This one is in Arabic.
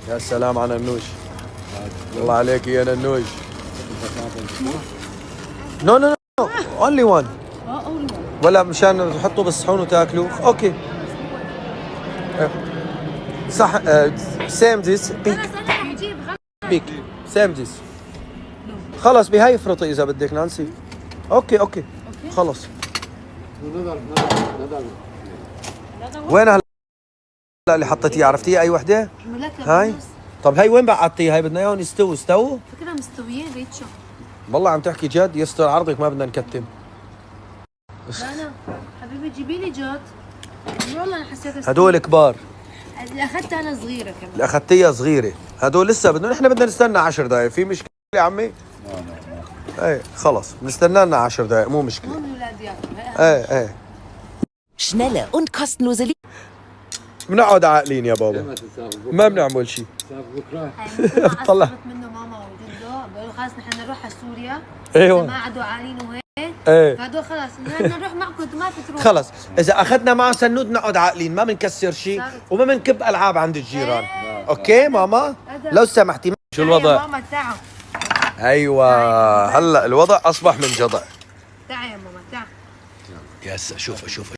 يا سلام على النوش. الله عليك يا ننوش. نو نو نو اونلي وان. ولا مشان تحطوا بالصحون وتاكلوا. اوكي صح. سيم ذيس بيك بيك سيم ذيس. خلص بهاي افرطي اذا بدك نانسي. اوكي اوكي خلص. وين هلا اللي حطيتيه؟ عرفتيه اي وحده؟ هاي. طب هاي وين بعتيها؟ هاي بدنا اياهم يستووا. استووا؟ فكرة مستويين ريتشو. والله عم تحكي جد؟ يستر عرضك ما بدنا نكتم. لا حبيبي جيبي لي جات. والله انا حسيت هدول كبار. اللي اخذتها انا صغيره كمان. اللي اخذتيها صغيره. هدول لسه نحن بدنا نستنى 10 دقائق. في مشكله يا عمي؟ ايه خلص بنستنى لنا 10 دقائق مو مشكله. هم الاولاد ياكلوا. ايه Schnelle und kostenlose بنقعد عاقلين يا بابا. ما بنعمل شيء. طلع منه ماما وجده بيقولوا خلص نحن نروح على سوريا. ايوه ما عادوا عالين وهيك. ايه فهدول خلص بدنا نروح معكم انتم ما تروحوا. خلص اذا اخذنا معه سنود نقعد عاقلين ما بنكسر شيء وما بنكب العاب عند الجيران. اوكي ماما لو سمحتي. شو الوضع؟ ماما تعا. ايوه هلا الوضع اصبح من جدع. تعا يا ماما تعا. يا شوف